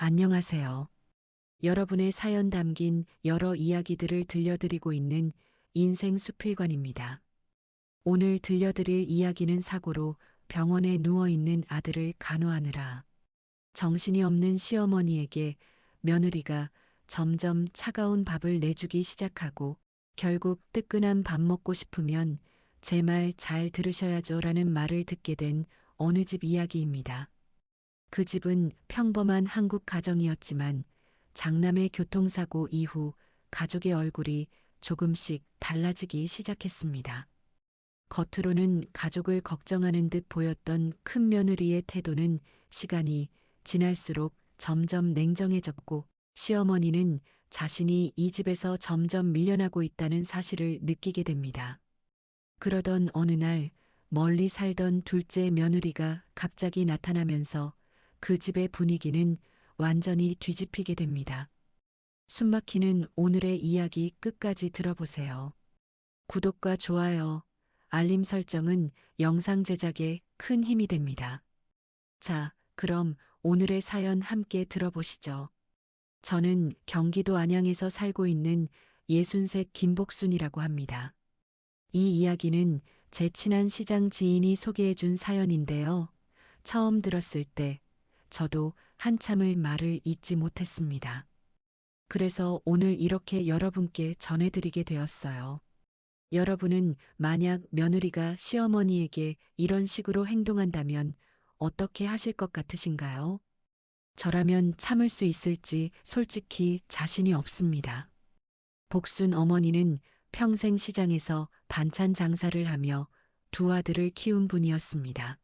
안녕하세요. 여러분의 사연 담긴 여러 이야기들을 들려드리고 있는 인생 수필관입니다. 오늘 들려드릴 이야기는 사고로 병원에 누워있는 아들을 간호하느라 정신이 없는 시어머니에게 며느리가 점점 차가운 밥을 내주기 시작하고 결국 뜨끈한 밥 먹고 싶으면 제 말 잘 들으셔야죠라는 말을 듣게 된 어느 집 이야기입니다. 그 집은 평범한 한국 가정이었지만 장남의 교통사고 이후 가족의 얼굴이 조금씩 달라지기 시작했습니다. 겉으로는 가족을 걱정하는 듯 보였던 큰 며느리의 태도는 시간이 지날수록 점점 냉정해졌고 시어머니는 자신이 이 집에서 점점 밀려나고 있다는 사실을 느끼게 됩니다. 그러던 어느 날 멀리 살던 둘째 며느리가 갑자기 나타나면서 그 집의 분위기는 완전히 뒤집히게 됩니다. 숨막히는 오늘의 이야기 끝까지 들어보세요. 구독과 좋아요, 알림 설정은 영상 제작에 큰 힘이 됩니다. 자, 그럼 오늘의 사연 함께 들어보시죠. 저는 경기도 안양에서 살고 있는 63 김복순이라고 합니다. 이 이야기는 제 친한 시장 지인이 소개해준 사연인데요. 처음 들었을 때 저도 한참을 말을 잇지 못했습니다. 그래서 오늘 이렇게 여러분께 전해드리게 되었어요. 여러분은 만약 며느리가 시어머니에게 이런 식으로 행동한다면 어떻게 하실 것 같으신가요? 저라면 참을 수 있을지 솔직히 자신이 없습니다. 복순 어머니는 평생 시장에서 반찬 장사를 하며 두 아들을 키운 분이었습니다.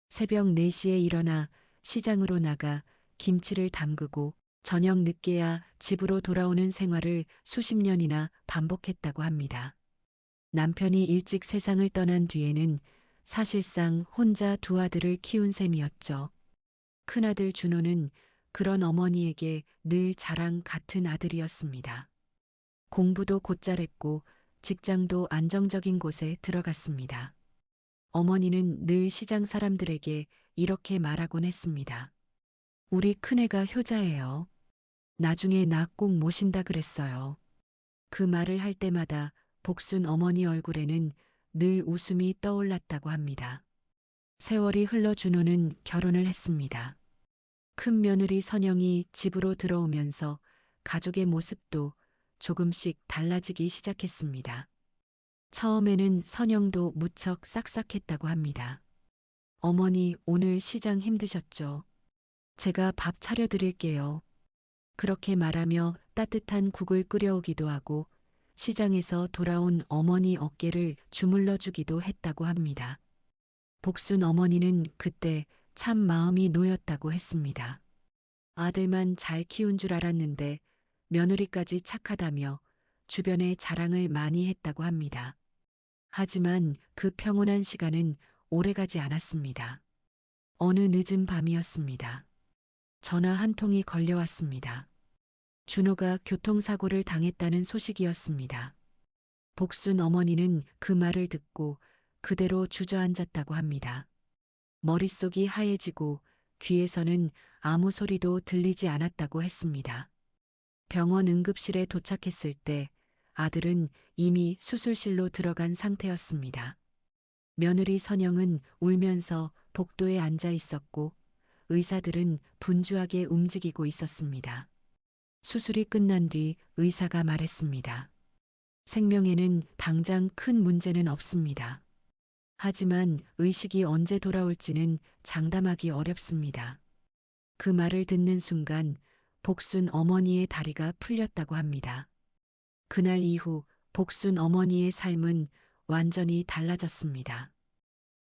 새벽 4시에 일어나 시장으로 나가 김치를 담그고 저녁 늦게야 집으로 돌아오는 생활을 수십 년이나 반복했다고 합니다. 남편이 일찍 세상을 떠난 뒤에는 사실상 혼자 두 아들을 키운 셈이었죠. 큰아들 준호는 그런 어머니에게 늘 자랑 같은 아들이었습니다. 공부도 곧잘했고 직장도 안정적인 곳에 들어갔습니다. 어머니는 늘 시장 사람들에게 이렇게 말하곤 했습니다. 우리 큰애가 효자예요. 나중에 나 꼭 모신다 그랬어요. 그 말을 할 때마다 복순 어머니 얼굴에는 늘 웃음이 떠올랐다고 합니다. 세월이 흘러 준호는 결혼을 했습니다. 큰 며느리 선영이 집으로 들어오면서 가족의 모습도 조금씩 달라지기 시작했습니다. 처음에는 선영도 무척 싹싹했다고 합니다. 어머니, 오늘 시장 힘드셨죠? 제가 밥 차려드릴게요. 그렇게 말하며 따뜻한 국을 끓여오기도 하고 시장에서 돌아온 어머니 어깨를 주물러 주기도 했다고 합니다. 복순 어머니는 그때 참 마음이 놓였다고 했습니다. 아들만 잘 키운 줄 알았는데 며느리까지 착하다며 주변에 자랑을 많이 했다고 합니다. 하지만 그 평온한 시간은 오래가지 않았습니다. 어느 늦은 밤이었습니다. 전화 한 통이 걸려왔습니다. 준호가 교통사고를 당했다는 소식이었습니다. 복순 어머니는 그 말을 듣고 그대로 주저앉았다고 합니다. 머릿속이 하얘지고 귀에서는 아무 소리도 들리지 않았다고 했습니다. 병원 응급실에 도착했을 때 아들은 이미 수술실로 들어간 상태였습니다. 며느리 선영은 울면서 복도에 앉아 있었고 의사들은 분주하게 움직이고 있었습니다. 수술이 끝난 뒤 의사가 말했습니다. 생명에는 당장 큰 문제는 없습니다. 하지만 의식이 언제 돌아올지는 장담하기 어렵습니다. 그 말을 듣는 순간 복순 어머니의 다리가 풀렸다고 합니다. 그날 이후 복순 어머니의 삶은 완전히 달라졌습니다.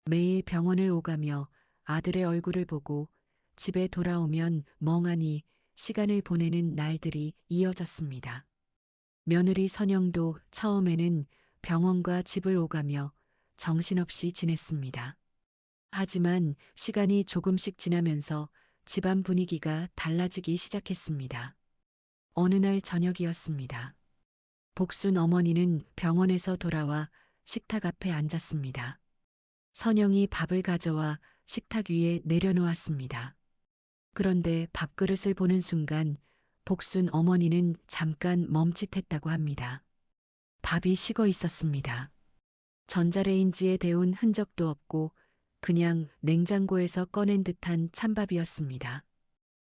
매일 병원을 오가며 아들의 얼굴을 보고 집에 돌아오면 멍하니 시간을 보내는 날들이 이어졌습니다. 며느리 선영도 처음에는 병원과 집을 오가며 정신없이 지냈습니다. 하지만 시간이 조금씩 지나면서 집안 분위기가 달라지기 시작했습니다. 어느 날 저녁이었습니다. 복순 어머니는 병원에서 돌아와 식탁 앞에 앉았습니다. 선영이 밥을 가져와 식탁 위에 내려놓았습니다. 그런데 밥그릇을 보는 순간 복순 어머니는 잠깐 멈칫했다고 합니다. 밥이 식어 있었습니다. 전자레인지에 데운 흔적도 없고 그냥 냉장고에서 꺼낸 듯한 찬밥이었습니다.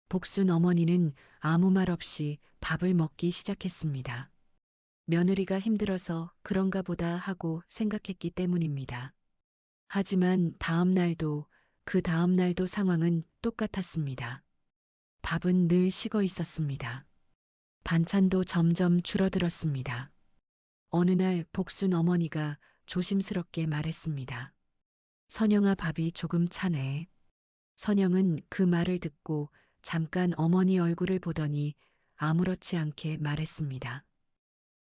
복순 어머니는 아무 말 없이 밥을 먹기 시작했습니다. 며느리가 힘들어서 그런가 보다 하고 생각했기 때문입니다. 하지만 다음 날도 그 다음 날도 상황은 똑같았습니다. 밥은 늘 식어 있었습니다. 반찬도 점점 줄어들었습니다. 어느 날 복순 어머니가 조심스럽게 말했습니다. 선영아, 밥이 조금 차네. 선영은 그 말을 듣고 잠깐 어머니 얼굴을 보더니 아무렇지 않게 말했습니다.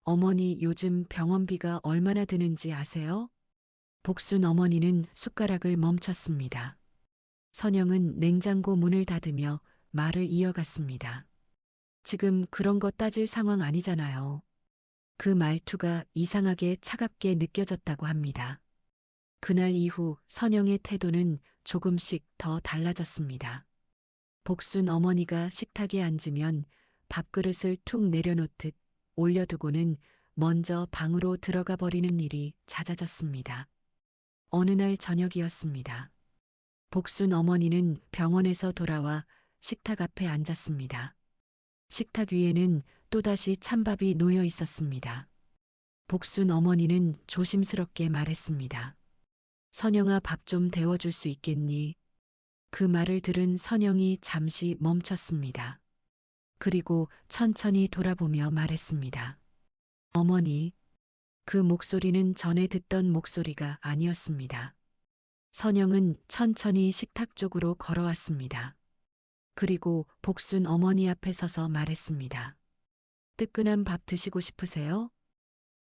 어머니, 요즘 병원비가 얼마나 드는지 아세요? 복순 어머니는 숟가락을 멈췄습니다. 선영은 냉장고 문을 닫으며 말을 이어갔습니다. 지금 그런 거 따질 상황 아니잖아요. 그 말투가 이상하게 차갑게 느껴졌다고 합니다. 그날 이후 선영의 태도는 조금씩 더 달라졌습니다. 복순 어머니가 식탁에 앉으면 밥그릇을 툭 내려놓듯 올려두고는 먼저 방으로 들어가 버리는 일이 잦아졌습니다. 어느 날 저녁이었습니다. 복순 어머니는 병원에서 돌아와 식탁 앞에 앉았습니다. 식탁 위에는 또다시 찬밥이 놓여 있었습니다. 복순 어머니는 조심스럽게 말했습니다. 선영아, 밥 좀 데워줄 수 있겠니? 그 말을 들은 선영이 잠시 멈췄습니다. 그리고 천천히 돌아보며 말했습니다. 어머니. 그 목소리는 전에 듣던 목소리가 아니었습니다. 선영은 천천히 식탁 쪽으로 걸어왔습니다. 그리고 복순 어머니 앞에 서서 말했습니다. 뜨끈한 밥 드시고 싶으세요?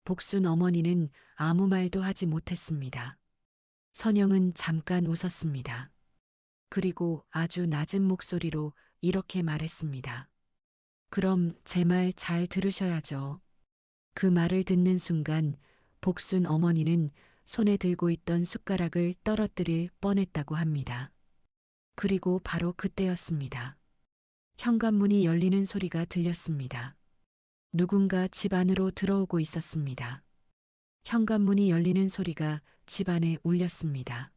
복순 어머니는 아무 말도 하지 못했습니다. 선영은 잠깐 웃었습니다. 그리고 아주 낮은 목소리로 이렇게 말했습니다. 그럼 제 말 잘 들으셔야죠. 그 말을 듣는 순간 복순 어머니는 손에 들고 있던 숟가락을 떨어뜨릴 뻔했다고 합니다. 그리고 바로 그때였습니다. 현관문이 열리는 소리가 들렸습니다. 누군가 집 안으로 들어오고 있었습니다. 현관문이 열리는 소리가 집 안에 울렸습니다.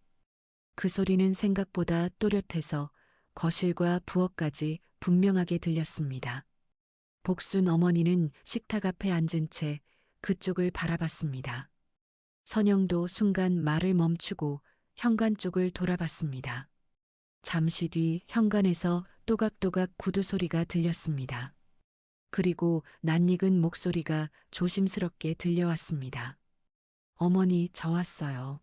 그 소리는 생각보다 또렷해서 거실과 부엌까지 분명하게 들렸습니다. 복순 어머니는 식탁 앞에 앉은 채 그쪽을 바라봤습니다. 선영도 순간 말을 멈추고 현관 쪽을 돌아봤습니다. 잠시 뒤 현관에서 또각또각 구두 소리가 들렸습니다. 그리고 낯익은 목소리가 조심스럽게 들려왔습니다. 어머니, 저 왔어요.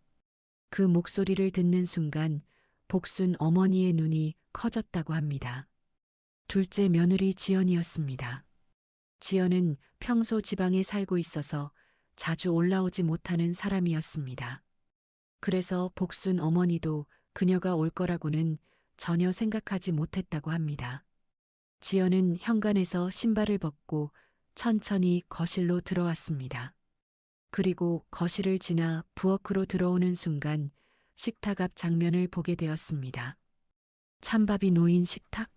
그 목소리를 듣는 순간 복순 어머니의 눈이 커졌다고 합니다. 둘째 며느리 지연이었습니다. 지연은 평소 지방에 살고 있어서 자주 올라오지 못하는 사람이었습니다. 그래서 복순 어머니도 그녀가 올 거라고는 전혀 생각하지 못했다고 합니다. 지연은 현관에서 신발을 벗고 천천히 거실로 들어왔습니다. 그리고 거실을 지나 부엌으로 들어오는 순간 식탁 앞 장면을 보게 되었습니다. 찬밥이 놓인 식탁,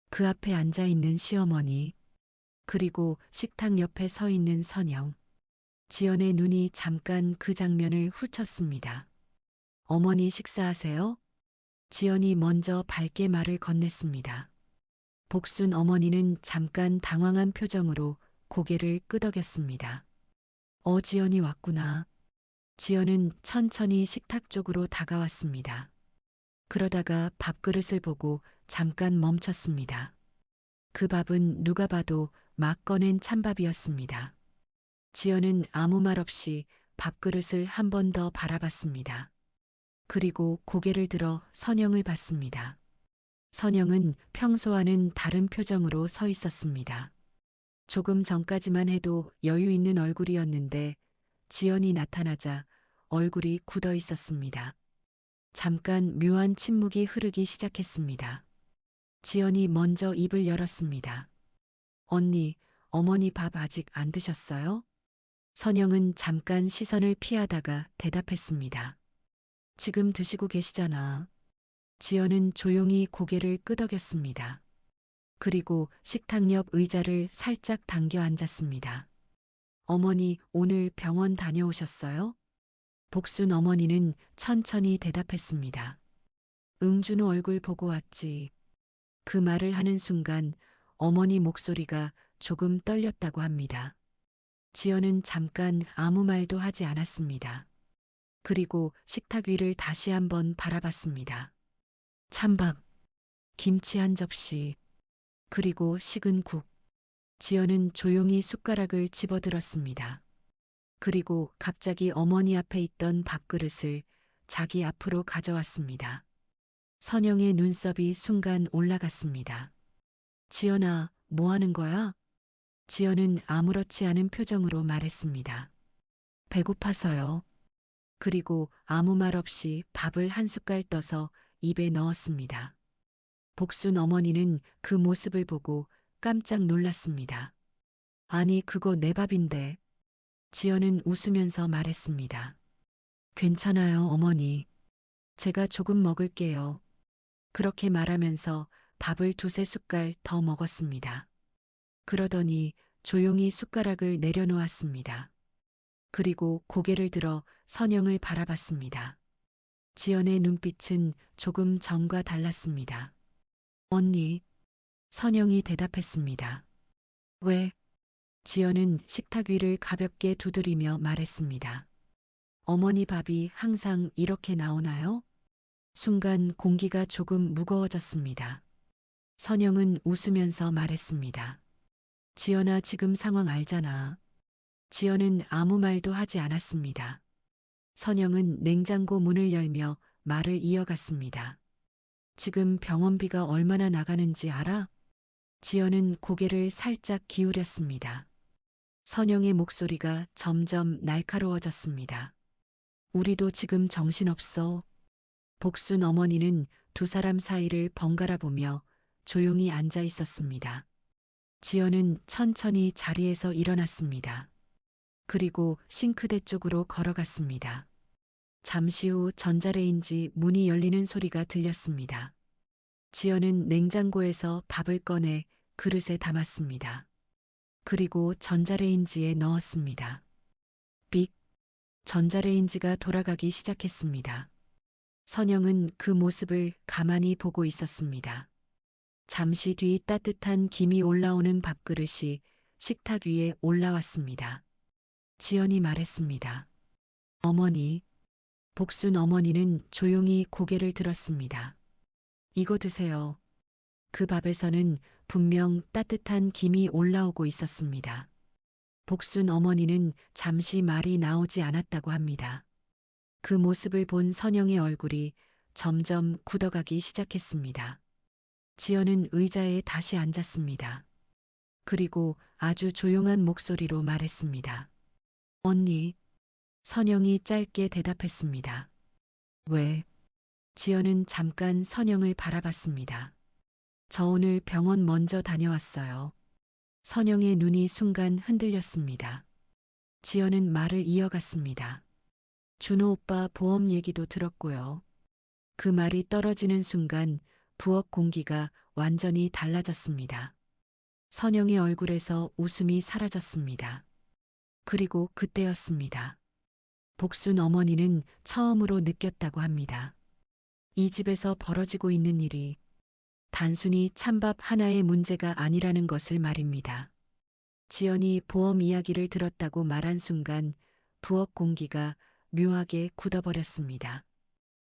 그 앞에 앉아 있는 시어머니, 그리고 식탁 옆에 서 있는 선영. 지연의 눈이 잠깐 그 장면을 훑었습니다. 어머니, 식사하세요? 지연이 먼저 밝게 말을 건넸습니다. 복순 어머니는 잠깐 당황한 표정으로 고개를 끄덕였습니다. 지연이 왔구나. 지연은 천천히 식탁 쪽으로 다가왔습니다. 그러다가 밥그릇을 보고 잠깐 멈췄습니다. 그 밥은 누가 봐도 막 꺼낸 찬밥이었습니다. 지연은 아무 말 없이 밥그릇을 한 번 더 바라봤습니다. 그리고 고개를 들어 선영을 봤습니다. 선영은 평소와는 다른 표정으로 서 있었습니다. 조금 전까지만 해도 여유 있는 얼굴이었는데 지연이 나타나자 얼굴이 굳어 있었습니다. 잠깐 묘한 침묵이 흐르기 시작했습니다. 지연이 먼저 입을 열었습니다. 언니, 어머니 밥 아직 안 드셨어요? 선영은 잠깐 시선을 피하다가 대답했습니다. 지금 드시고 계시잖아. 지연은 조용히 고개를 끄덕였습니다. 그리고 식탁 옆 의자를 살짝 당겨 앉았습니다. 어머니, 오늘 병원 다녀오셨어요? 복순 어머니는 천천히 대답했습니다. 응준호 얼굴 보고 왔지. 그 말을 하는 순간 어머니 목소리가 조금 떨렸다고 합니다. 지연은 잠깐 아무 말도 하지 않았습니다. 그리고 식탁 위를 다시 한번 바라봤습니다. 찬밥, 김치 한 접시, 그리고 식은 국. 지연은 조용히 숟가락을 집어들었습니다. 그리고 갑자기 어머니 앞에 있던 밥그릇을 자기 앞으로 가져왔습니다. 선영의 눈썹이 순간 올라갔습니다. 지연아, 뭐 하는 거야? 지연은 아무렇지 않은 표정으로 말했습니다. 배고파서요. 그리고 아무 말 없이 밥을 한 숟갈 떠서 입에 넣었습니다. 복순 어머니는 그 모습을 보고 깜짝 놀랐습니다. 아니, 그거 내 밥인데. 지연은 웃으면서 말했습니다. 괜찮아요, 어머니. 제가 조금 먹을게요. 그렇게 말하면서 밥을 두세 숟갈 더 먹었습니다. 그러더니 조용히 숟가락을 내려놓았습니다. 그리고 고개를 들어 선영을 바라봤습니다. 지연의 눈빛은 조금 전과 달랐습니다. 언니, 선영이 대답했습니다. 왜? 지연은 식탁 위를 가볍게 두드리며 말했습니다. 어머니 밥이 항상 이렇게 나오나요? 순간 공기가 조금 무거워졌습니다. 선영은 웃으면서 말했습니다. 지연아, 지금 상황 알잖아. 지연은 아무 말도 하지 않았습니다. 선영은 냉장고 문을 열며 말을 이어갔습니다. 지금 병원비가 얼마나 나가는지 알아? 지연은 고개를 살짝 기울였습니다. 선영의 목소리가 점점 날카로워졌습니다. 우리도 지금 정신없어. 복순 어머니는 두 사람 사이를 번갈아 보며 조용히 앉아 있었습니다. 지연은 천천히 자리에서 일어났습니다. 그리고 싱크대 쪽으로 걸어갔습니다. 잠시 후 전자레인지 문이 열리는 소리가 들렸습니다. 지연은 냉장고에서 밥을 꺼내 그릇에 담았습니다. 그리고 전자레인지에 넣었습니다. 삑! 전자레인지가 돌아가기 시작했습니다. 선영은 그 모습을 가만히 보고 있었습니다. 잠시 뒤 따뜻한 김이 올라오는 밥그릇이 식탁 위에 올라왔습니다. 지연이 말했습니다. 어머니. 복순 어머니는 조용히 고개를 들었습니다. 이거 드세요. 그 밥에서는 분명 따뜻한 김이 올라오고 있었습니다. 복순 어머니는 잠시 말이 나오지 않았다고 합니다. 그 모습을 본 선영의 얼굴이 점점 굳어가기 시작했습니다. 지연은 의자에 다시 앉았습니다. 그리고 아주 조용한 목소리로 말했습니다. 언니. 선영이 짧게 대답했습니다. 왜? 지연은 잠깐 선영을 바라봤습니다. 저 오늘 병원 먼저 다녀왔어요. 선영의 눈이 순간 흔들렸습니다. 지연은 말을 이어갔습니다. 준호 오빠 보험 얘기도 들었고요. 그 말이 떨어지는 순간 부엌 공기가 완전히 달라졌습니다. 선영의 얼굴에서 웃음이 사라졌습니다. 그리고 그때였습니다. 복순 어머니는 처음으로 느꼈다고 합니다. 이 집에서 벌어지고 있는 일이 단순히 찬밥 하나의 문제가 아니라는 것을 말입니다. 지연이 보험 이야기를 들었다고 말한 순간 부엌 공기가 묘하게 굳어버렸습니다.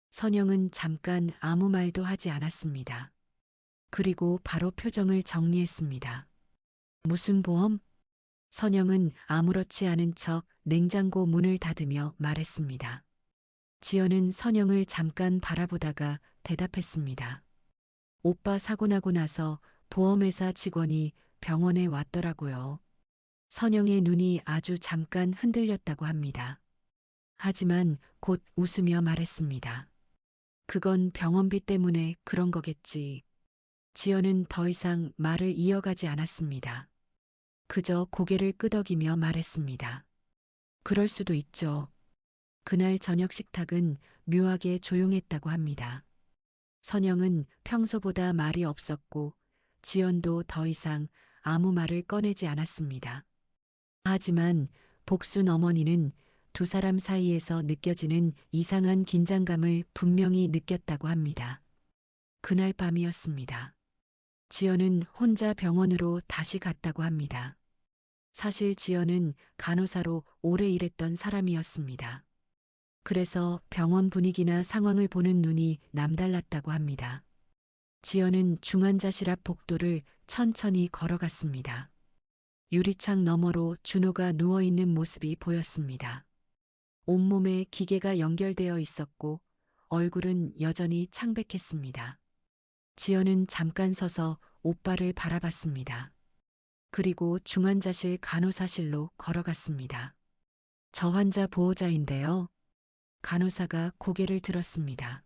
선영은 잠깐 아무 말도 하지 않았습니다. 그리고 바로 표정을 정리했습니다. 무슨 보험? 선영은 아무렇지 않은 척 냉장고 문을 닫으며 말했습니다. 지연은 선영을 잠깐 바라보다가 대답했습니다. 오빠 사고 나고 나서 보험회사 직원이 병원에 왔더라고요. 선영의 눈이 아주 잠깐 흔들렸다고 합니다. 하지만 곧 웃으며 말했습니다. 그건 병원비 때문에 그런 거겠지. 지연은 더 이상 말을 이어가지 않았습니다. 그저 고개를 끄덕이며 말했습니다. 그럴 수도 있죠. 그날 저녁 식탁은 묘하게 조용했다고 합니다. 선영은 평소보다 말이 없었고 지연도 더 이상 아무 말을 꺼내지 않았습니다. 하지만 복순 어머니는 두 사람 사이에서 느껴지는 이상한 긴장감을 분명히 느꼈다고 합니다. 그날 밤이었습니다. 지연은 혼자 병원으로 다시 갔다고 합니다. 사실 지연은 간호사로 오래 일했던 사람이었습니다. 그래서 병원 분위기나 상황을 보는 눈이 남달랐다고 합니다. 지연은 중환자실 앞 복도를 천천히 걸어갔습니다. 유리창 너머로 준호가 누워있는 모습이 보였습니다. 온몸에 기계가 연결되어 있었고 얼굴은 여전히 창백했습니다. 지연은 잠깐 서서 오빠를 바라봤습니다. 그리고 중환자실 간호사실로 걸어갔습니다. 저 환자 보호자인데요. 간호사가 고개를 들었습니다.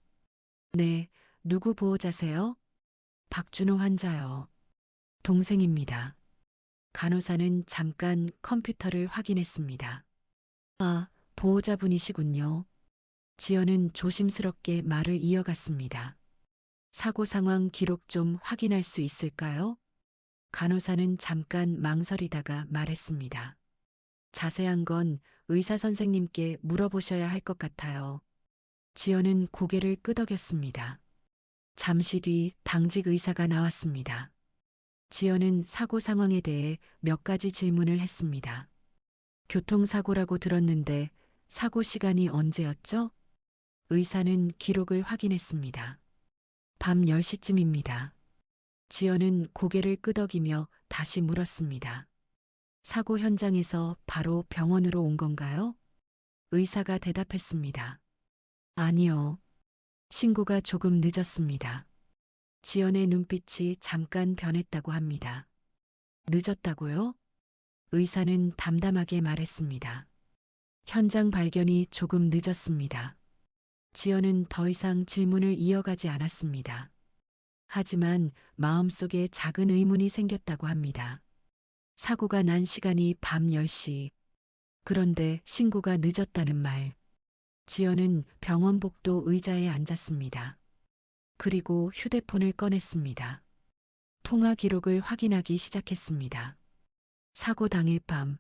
네, 누구 보호자세요? 박준호 환자요. 동생입니다. 간호사는 잠깐 컴퓨터를 확인했습니다. 아, 보호자분이시군요. 지연은 조심스럽게 말을 이어갔습니다. 사고 상황 기록 좀 확인할 수 있을까요? 간호사는 잠깐 망설이다가 말했습니다. 자세한 건 의사 선생님께 물어보셔야 할 것 같아요. 지연은 고개를 끄덕였습니다. 잠시 뒤 당직 의사가 나왔습니다. 지연은 사고 상황에 대해 몇 가지 질문을 했습니다. 교통사고라고 들었는데 사고 시간이 언제였죠? 의사는 기록을 확인했습니다. 밤 10시쯤입니다. 지연은 고개를 끄덕이며 다시 물었습니다. 사고 현장에서 바로 병원으로 온 건가요? 의사가 대답했습니다. 아니요. 신고가 조금 늦었습니다. 지연의 눈빛이 잠깐 변했다고 합니다. 늦었다고요? 의사는 담담하게 말했습니다. 현장 발견이 조금 늦었습니다. 지연은 더 이상 질문을 이어가지 않았습니다. 하지만 마음속에 작은 의문이 생겼다고 합니다. 사고가 난 시간이 밤 10시. 그런데 신고가 늦었다는 말. 지연은 병원 복도 의자에 앉았습니다. 그리고 휴대폰을 꺼냈습니다. 통화 기록을 확인하기 시작했습니다. 사고 당일 밤,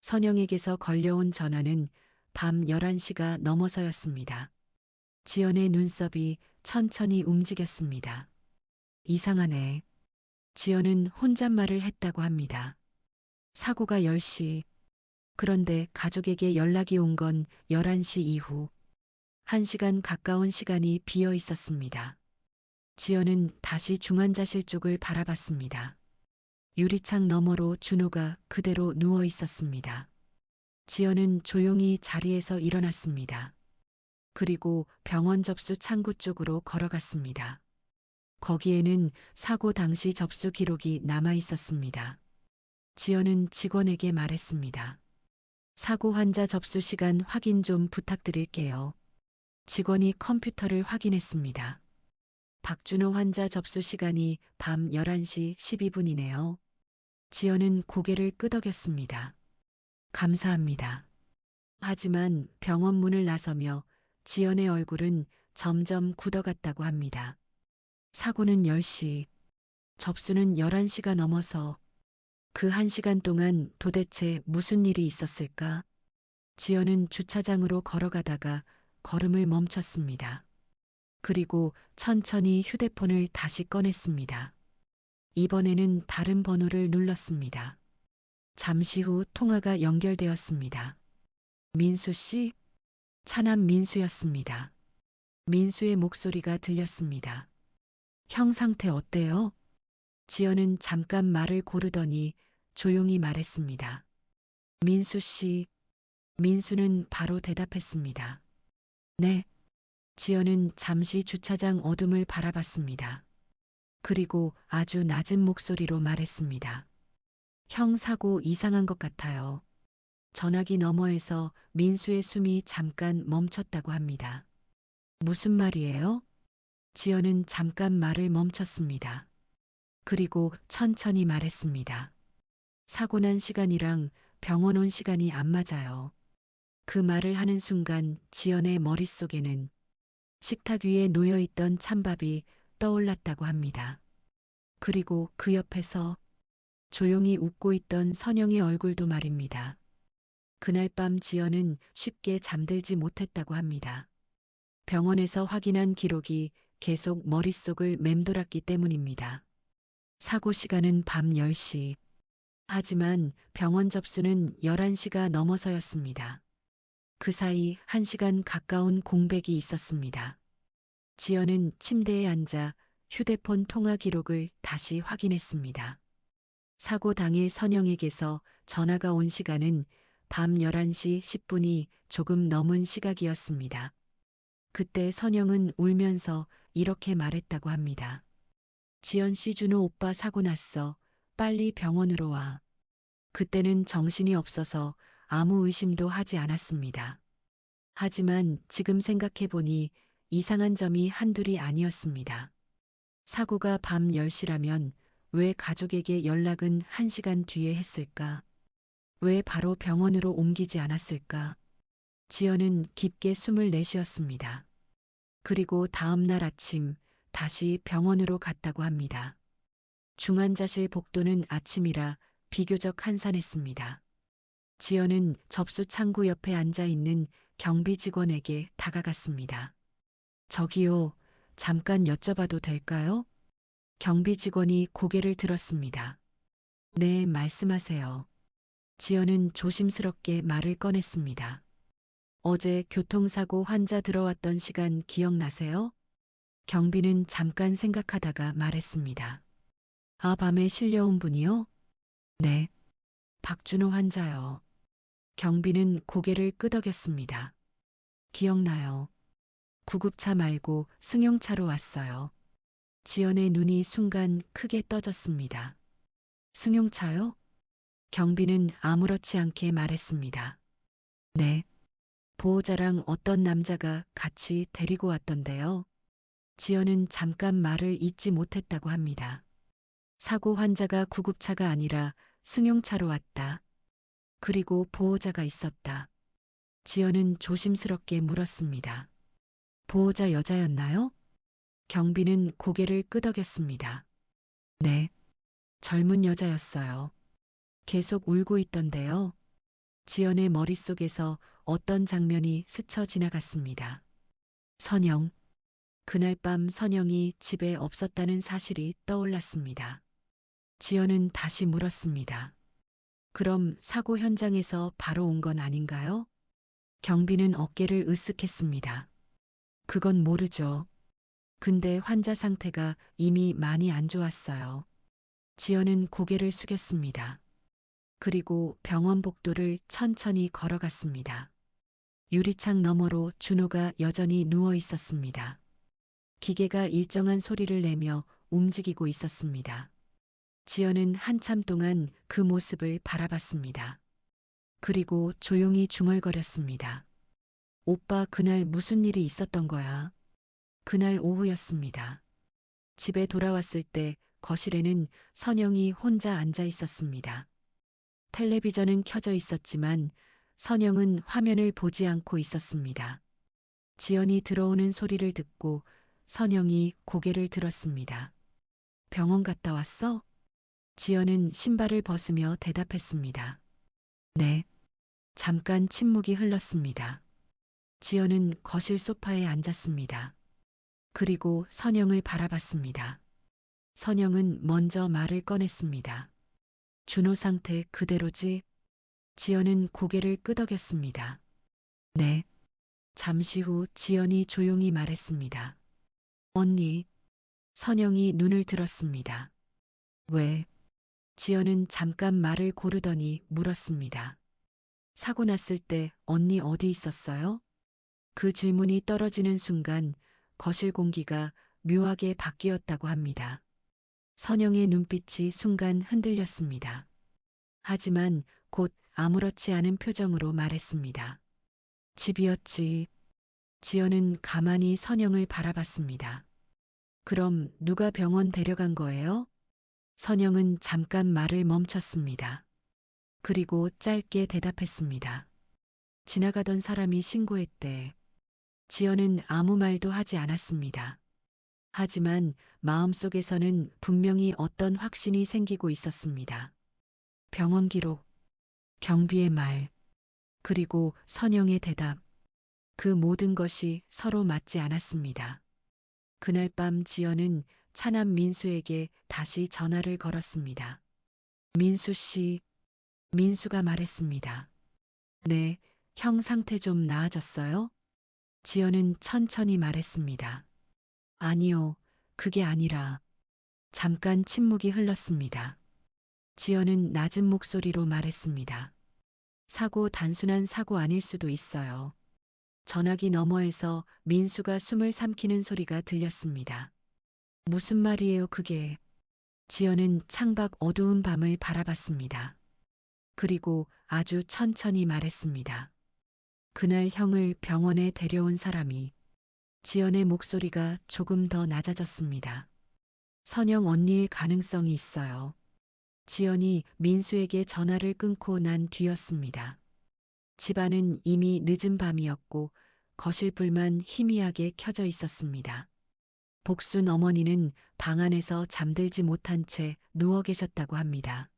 선영에게서 걸려온 전화는 밤 11시가 넘어서였습니다. 지연의 눈썹이 천천히 움직였습니다. 이상하네. 지연은 혼잣말을 했다고 합니다. 사고가 10시. 그런데 가족에게 연락이 온 건 11시 이후. 1시간 가까운 시간이 비어 있었습니다. 지연은 다시 중환자실 쪽을 바라봤습니다. 유리창 너머로 준호가 그대로 누워 있었습니다. 지연은 조용히 자리에서 일어났습니다. 그리고 병원 접수 창구 쪽으로 걸어갔습니다. 거기에는 사고 당시 접수 기록이 남아 있었습니다. 지연은 직원에게 말했습니다. 사고 환자 접수 시간 확인 좀 부탁드릴게요. 직원이 컴퓨터를 확인했습니다. 박준호 환자 접수 시간이 밤 11시 12분이네요. 지연은 고개를 끄덕였습니다. 감사합니다. 하지만 병원 문을 나서며 지연의 얼굴은 점점 굳어갔다고 합니다. 사고는 10시, 접수는 11시가 넘어서 그 1시간 동안 도대체 무슨 일이 있었을까? 지연은 주차장으로 걸어가다가 걸음을 멈췄습니다. 그리고 천천히 휴대폰을 다시 꺼냈습니다. 이번에는 다른 번호를 눌렀습니다. 잠시 후 통화가 연결되었습니다. 민수 씨? 차남 민수였습니다. 민수의 목소리가 들렸습니다. 형 상태 어때요? 지연은 잠깐 말을 고르더니 조용히 말했습니다. 민수 씨. 민수는 바로 대답했습니다. 네. 지연은 잠시 주차장 어둠을 바라봤습니다. 그리고 아주 낮은 목소리로 말했습니다. 형 사고 이상한 것 같아요. 전화기 너머에서 민수의 숨이 잠깐 멈췄다고 합니다. 무슨 말이에요? 지연은 잠깐 말을 멈췄습니다. 그리고 천천히 말했습니다. 사고 난 시간이랑 병원 온 시간이 안 맞아요. 그 말을 하는 순간 지연의 머릿속에는 식탁 위에 놓여있던 찬밥이 떠올랐다고 합니다. 그리고 그 옆에서 조용히 웃고 있던 선영의 얼굴도 말입니다. 그날 밤 지연은 쉽게 잠들지 못했다고 합니다. 병원에서 확인한 기록이 계속 머릿속을 맴돌았기 때문입니다. 사고 시간은 밤 10시. 하지만 병원 접수는 11시가 넘어서였습니다. 그 사이 1시간 가까운 공백이 있었습니다. 지연은 침대에 앉아 휴대폰 통화 기록을 다시 확인했습니다. 사고 당일 선영에게서 전화가 온 시간은 밤 11시 10분이 조금 넘은 시각이었습니다. 그때 선영은 울면서 이렇게 말했다고 합니다. 지연 씨, 준호 오빠 사고 났어. 빨리 병원으로 와. 그때는 정신이 없어서 아무 의심도 하지 않았습니다. 하지만 지금 생각해보니 이상한 점이 한둘이 아니었습니다. 사고가 밤 10시라면 왜 가족에게 연락은 1시간 뒤에 했을까? 왜 바로 병원으로 옮기지 않았을까? 지연은 깊게 숨을 내쉬었습니다. 그리고 다음 날 아침 다시 병원으로 갔다고 합니다. 중환자실 복도는 아침이라 비교적 한산했습니다. 지연은 접수 창구 옆에 앉아 있는 경비 직원에게 다가갔습니다. 저기요, 잠깐 여쭤봐도 될까요? 경비 직원이 고개를 들었습니다. 네, 말씀하세요. 지연은 조심스럽게 말을 꺼냈습니다. 어제 교통사고 환자 들어왔던 시간 기억나세요? 경비는 잠깐 생각하다가 말했습니다. 아, 밤에 실려온 분이요? 네, 박준호 환자요. 경비는 고개를 끄덕였습니다. 기억나요. 구급차 말고 승용차로 왔어요. 지연의 눈이 순간 크게 떠졌습니다. 승용차요? 경비는 아무렇지 않게 말했습니다. 네. 보호자랑 어떤 남자가 같이 데리고 왔던데요. 지연은 잠깐 말을 잇지 못했다고 합니다. 사고 환자가 구급차가 아니라 승용차로 왔다. 그리고 보호자가 있었다. 지연은 조심스럽게 물었습니다. 보호자 여자였나요? 경비는 고개를 끄덕였습니다. 네, 젊은 여자였어요. 계속 울고 있던데요. 지연의 머릿속에서 어떤 장면이 스쳐 지나갔습니다. 선영. 그날 밤 선영이 집에 없었다는 사실이 떠올랐습니다. 지연은 다시 물었습니다. 그럼 사고 현장에서 바로 온 건 아닌가요? 경비는 어깨를 으쓱했습니다. 그건 모르죠. 근데 환자 상태가 이미 많이 안 좋았어요. 지연은 고개를 숙였습니다. 그리고 병원 복도를 천천히 걸어갔습니다. 유리창 너머로 준호가 여전히 누워 있었습니다. 기계가 일정한 소리를 내며 움직이고 있었습니다. 지연은 한참 동안 그 모습을 바라봤습니다. 그리고 조용히 중얼거렸습니다. 오빠, 그날 무슨 일이 있었던 거야? 그날 오후였습니다. 집에 돌아왔을 때 거실에는 선영이 혼자 앉아 있었습니다. 텔레비전은 켜져 있었지만 선영은 화면을 보지 않고 있었습니다. 지연이 들어오는 소리를 듣고 선영이 고개를 들었습니다. 병원 갔다 왔어? 지연은 신발을 벗으며 대답했습니다. 네. 잠깐 침묵이 흘렀습니다. 지연은 거실 소파에 앉았습니다. 그리고 선영을 바라봤습니다. 선영은 먼저 말을 꺼냈습니다. 준호 상태 그대로지? 지연은 고개를 끄덕였습니다. 네. 잠시 후 지연이 조용히 말했습니다. 언니. 선영이 눈을 들었습니다. 왜? 지연은 잠깐 말을 고르더니 물었습니다. 사고 났을 때 언니 어디 있었어요? 그 질문이 떨어지는 순간 거실 공기가 묘하게 바뀌었다고 합니다. 선영의 눈빛이 순간 흔들렸습니다. 하지만 곧 아무렇지 않은 표정으로 말했습니다. 집이었지. 지연은 가만히 선영을 바라봤습니다. 그럼 누가 병원 데려간 거예요? 선영은 잠깐 말을 멈췄습니다. 그리고 짧게 대답했습니다. 지나가던 사람이 신고했대. 지연은 아무 말도 하지 않았습니다. 하지만 마음속에서는 분명히 어떤 확신이 생기고 있었습니다. 병원 기록, 경비의 말, 그리고 선영의 대답. 그 모든 것이 서로 맞지 않았습니다. 그날 밤 지연은 차남 민수에게 다시 전화를 걸었습니다. 민수 씨, 민수가 말했습니다. 네, 형 상태 좀 나아졌어요? 지연은 천천히 말했습니다. 아니요, 그게 아니라. 잠깐 침묵이 흘렀습니다. 지연은 낮은 목소리로 말했습니다. 사고 단순한 사고 아닐 수도 있어요. 전화기 너머에서 민수가 숨을 삼키는 소리가 들렸습니다. 무슨 말이에요, 그게? 지연은 창밖 어두운 밤을 바라봤습니다. 그리고 아주 천천히 말했습니다. 그날 형을 병원에 데려온 사람이. 지연의 목소리가 조금 더 낮아졌습니다. 선영 언니일 가능성이 있어요. 지연이 민수에게 전화를 끊고 난 뒤였습니다. 집안은 이미 늦은 밤이었고 거실 불만 희미하게 켜져 있었습니다. 복순 어머니는 방 안에서 잠들지 못한 채 누워 계셨다고 합니다.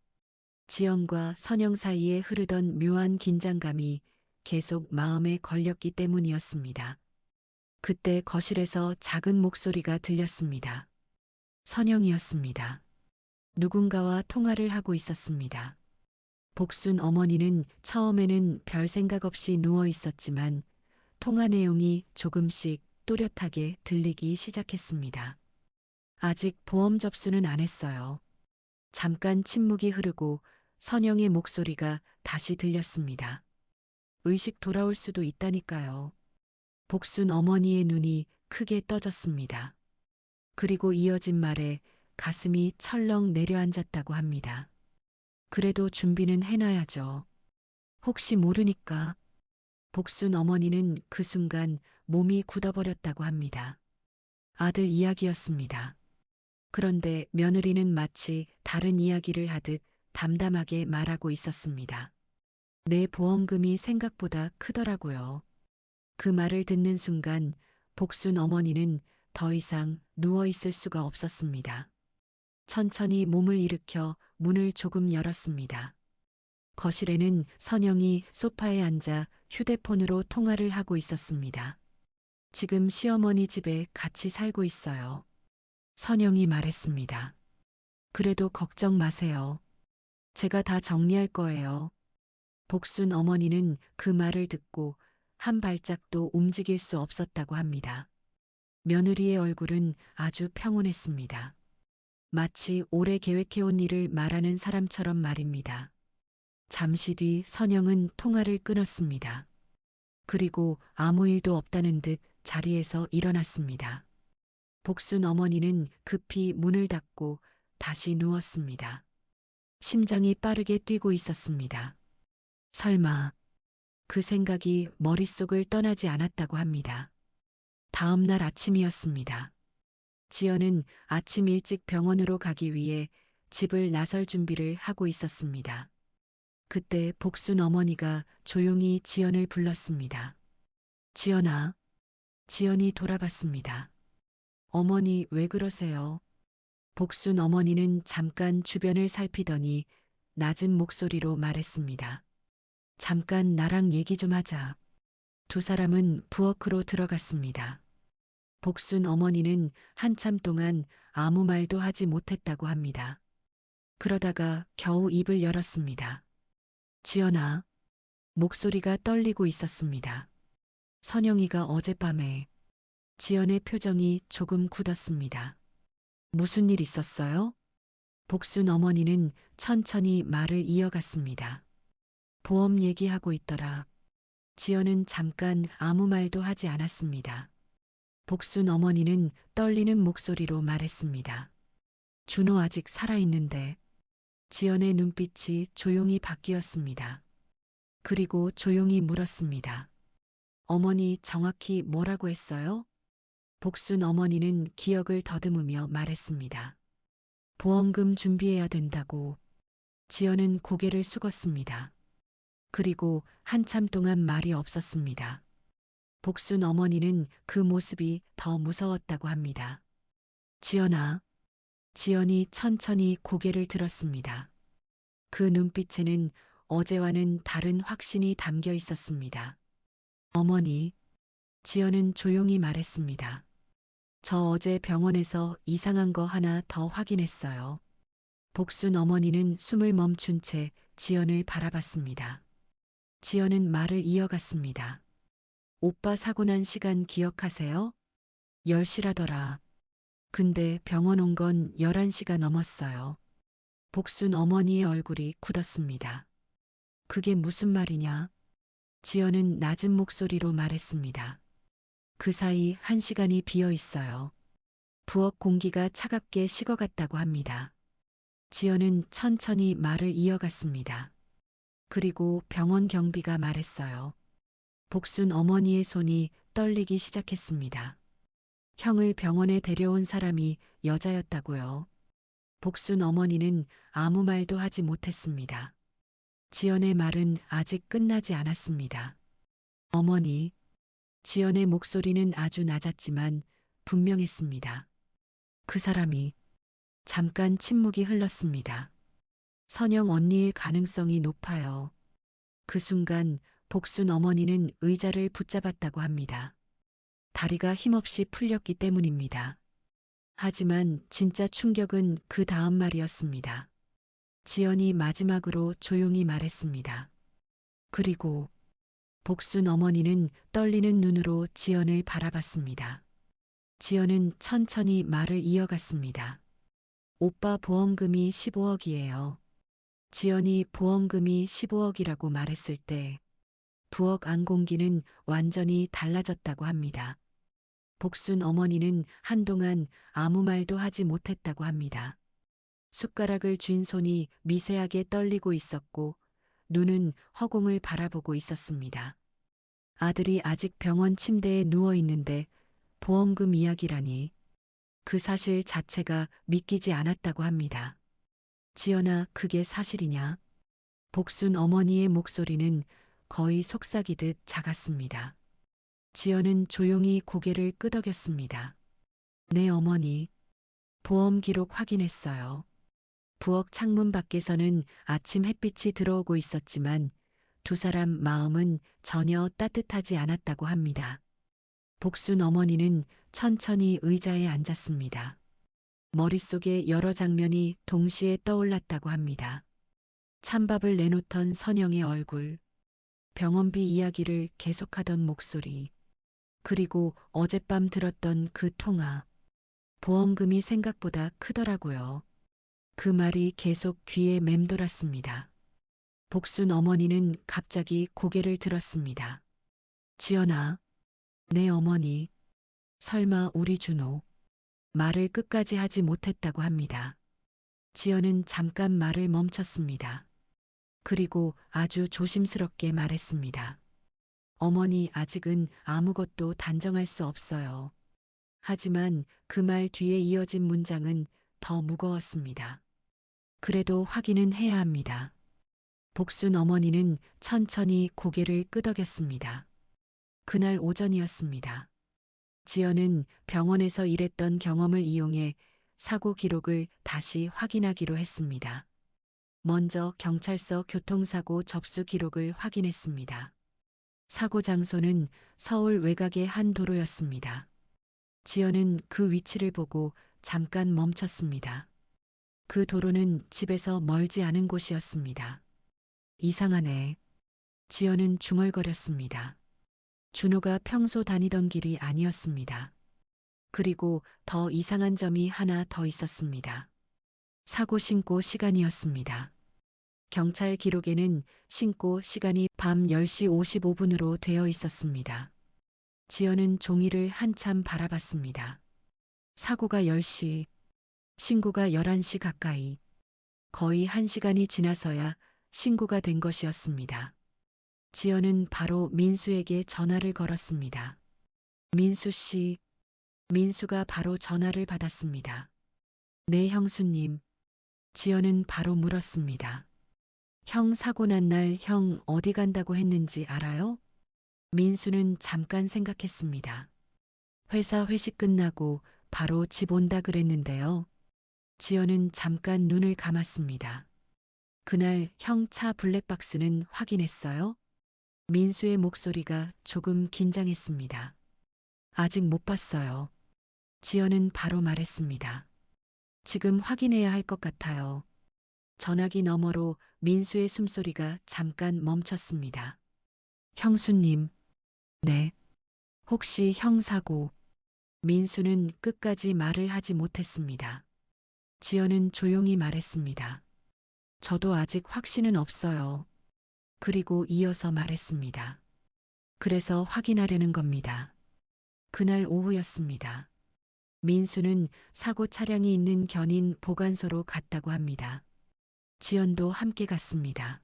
지연과 선영 사이에 흐르던 묘한 긴장감이 계속 마음에 걸렸기 때문이었습니다. 그때 거실에서 작은 목소리가 들렸습니다. 선영이었습니다. 누군가와 통화를 하고 있었습니다. 복순 어머니는 처음에는 별 생각 없이 누워 있었지만 통화 내용이 조금씩 또렷하게 들리기 시작했습니다. 아직 보험 접수는 안 했어요. 잠깐 침묵이 흐르고 선영의 목소리가 다시 들렸습니다. 의식 돌아올 수도 있다니까요. 복순 어머니의 눈이 크게 떠졌습니다. 그리고 이어진 말에 가슴이 철렁 내려앉았다고 합니다. 그래도 준비는 해놔야죠. 혹시 모르니까. 복순 어머니는 그 순간 몸이 굳어버렸다고 합니다. 아들 이야기였습니다. 그런데 며느리는 마치 다른 이야기를 하듯 담담하게 말하고 있었습니다. 내 보험금이 생각보다 크더라고요. 그 말을 듣는 순간 복순 어머니는 더 이상 누워 있을 수가 없었습니다. 천천히 몸을 일으켜 문을 조금 열었습니다. 거실에는 선영이 소파에 앉아 휴대폰으로 통화를 하고 있었습니다. 지금 시어머니 집에 같이 살고 있어요. 선영이 말했습니다. 그래도 걱정 마세요. 제가 다 정리할 거예요. 복순 어머니는 그 말을 듣고 한 발짝도 움직일 수 없었다고 합니다. 며느리의 얼굴은 아주 평온했습니다. 마치 오래 계획해온 일을 말하는 사람처럼 말입니다. 잠시 뒤 선영은 통화를 끊었습니다. 그리고 아무 일도 없다는 듯 자리에서 일어났습니다. 복순 어머니는 급히 문을 닫고 다시 누웠습니다. 심장이 빠르게 뛰고 있었습니다. 설마 그 생각이 머릿속을 떠나지 않았다고 합니다. 다음 날 아침이었습니다. 지연은 아침 일찍 병원으로 가기 위해 집을 나설 준비를 하고 있었습니다. 그때 복순 어머니가 조용히 지연을 불렀습니다. 지연아. 지연이 돌아봤습니다. 어머니 왜 그러세요? 복순 어머니는 잠깐 주변을 살피더니 낮은 목소리로 말했습니다. 잠깐 나랑 얘기 좀 하자. 두 사람은 부엌으로 들어갔습니다. 복순 어머니는 한참 동안 아무 말도 하지 못했다고 합니다. 그러다가 겨우 입을 열었습니다. 지연아. 목소리가 떨리고 있었습니다. 선영이가 어젯밤에. 지연의 표정이 조금 굳었습니다. 무슨 일 있었어요? 복순 어머니는 천천히 말을 이어갔습니다. 보험 얘기하고 있더라. 지연은 잠깐 아무 말도 하지 않았습니다. 복순 어머니는 떨리는 목소리로 말했습니다. 준호 아직 살아있는데. 지연의 눈빛이 조용히 바뀌었습니다. 그리고 조용히 물었습니다. 어머니 정확히 뭐라고 했어요? 복순 어머니는 기억을 더듬으며 말했습니다. 보험금 준비해야 된다고. 지연은 고개를 숙었습니다. 그리고 한참 동안 말이 없었습니다. 복순 어머니는 그 모습이 더 무서웠다고 합니다. 지연아. 지연이 천천히 고개를 들었습니다. 그 눈빛에는 어제와는 다른 확신이 담겨 있었습니다. 어머니. 지연은 조용히 말했습니다. 저 어제 병원에서 이상한 거 하나 더 확인했어요. 복순 어머니는 숨을 멈춘 채 지연을 바라봤습니다. 지연은 말을 이어갔습니다. 오빠 사고 난 시간 기억하세요? 10시라더라. 근데 병원 온 건 11시가 넘었어요. 복순 어머니의 얼굴이 굳었습니다. 그게 무슨 말이냐? 지연은 낮은 목소리로 말했습니다. 그 사이 1시간이 비어 있어요. 부엌 공기가 차갑게 식어갔다고 합니다. 지연은 천천히 말을 이어갔습니다. 그리고 병원 경비가 말했어요. 복순 어머니의 손이 떨리기 시작했습니다. 형을 병원에 데려온 사람이 여자였다고요. 복순 어머니는 아무 말도 하지 못했습니다. 지연의 말은 아직 끝나지 않았습니다. 어머니. 지연의 목소리는 아주 낮았지만 분명했습니다. 그 사람이. 잠깐 침묵이 흘렀습니다. 선영 언니일 가능성이 높아요. 그 순간 복순 어머니는 의자를 붙잡았다고 합니다. 다리가 힘없이 풀렸기 때문입니다. 하지만 진짜 충격은 그 다음 말이었습니다. 지연이 마지막으로 조용히 말했습니다. 그리고 복순 어머니는 떨리는 눈으로 지연을 바라봤습니다. 지연은 천천히 말을 이어갔습니다. 오빠 보험금이 15억이에요. 지연이 보험금이 15억이라고 말했을 때 부엌 안 공기는 완전히 달라졌다고 합니다. 복순 어머니는 한동안 아무 말도 하지 못했다고 합니다. 숟가락을 쥔 손이 미세하게 떨리고 있었고 눈은 허공을 바라보고 있었습니다. 아들이 아직 병원 침대에 누워 있는데 보험금 이야기라니. 그 사실 자체가 믿기지 않았다고 합니다. 지연아, 그게 사실이냐? 복순 어머니의 목소리는 거의 속삭이듯 작았습니다. 지연은 조용히 고개를 끄덕였습니다. 네, 어머니. 보험 기록 확인했어요. 부엌 창문 밖에서는 아침 햇빛이 들어오고 있었지만 두 사람 마음은 전혀 따뜻하지 않았다고 합니다. 복순 어머니는 천천히 의자에 앉았습니다. 머릿속에 여러 장면이 동시에 떠올랐다고 합니다. 찬밥을 내놓던 선영의 얼굴, 병원비 이야기를 계속하던 목소리, 그리고 어젯밤 들었던 그 통화. 보험금이 생각보다 크더라고요. 그 말이 계속 귀에 맴돌았습니다. 복순 어머니는 갑자기 고개를 들었습니다. 지연아. 네, 어머니. 설마 우리 준호. 말을 끝까지 하지 못했다고 합니다. 지연은 잠깐 말을 멈췄습니다. 그리고 아주 조심스럽게 말했습니다. 어머니, 아직은 아무것도 단정할 수 없어요. 하지만 그 말 뒤에 이어진 문장은 더 무거웠습니다. 그래도 확인은 해야 합니다. 복순 어머니는 천천히 고개를 끄덕였습니다. 그날 오전이었습니다. 지연은 병원에서 일했던 경험을 이용해 사고 기록을 다시 확인하기로 했습니다. 먼저 경찰서 교통사고 접수 기록을 확인했습니다. 사고 장소는 서울 외곽의 한 도로였습니다. 지연은 그 위치를 보고 잠깐 멈췄습니다. 그 도로는 집에서 멀지 않은 곳이었습니다. 이상하네. 지연은 중얼거렸습니다. 준호가 평소 다니던 길이 아니었습니다. 그리고 더 이상한 점이 하나 더 있었습니다. 사고 신고 시간이었습니다. 경찰 기록에는 신고 시간이 밤 10시 55분으로 되어 있었습니다. 지연은 종이를 한참 바라봤습니다. 사고가 10시, 신고가 11시 가까이, 거의 1시간이 지나서야 신고가 된 것이었습니다. 지연은 바로 민수에게 전화를 걸었습니다. 민수 씨. 민수가 바로 전화를 받았습니다. 네, 형수님. 지연은 바로 물었습니다. 형 사고 난 날 형 어디 간다고 했는지 알아요? 민수는 잠깐 생각했습니다. 회사 회식 끝나고 바로 집 온다 그랬는데요. 지연은 잠깐 눈을 감았습니다. 그날 형 차 블랙박스는 확인했어요? 민수의 목소리가 조금 긴장했습니다. 아직 못 봤어요. 지연은 바로 말했습니다. 지금 확인해야 할 것 같아요. 전화기 너머로 민수의 숨소리가 잠깐 멈췄습니다. 형수님, 네. 혹시 형 사고. 민수는 끝까지 말을 하지 못했습니다. 지연은 조용히 말했습니다. 저도 아직 확신은 없어요. 그리고 이어서 말했습니다. 그래서 확인하려는 겁니다. 그날 오후였습니다. 민수는 사고 차량이 있는 견인 보관소로 갔다고 합니다. 지연도 함께 갔습니다.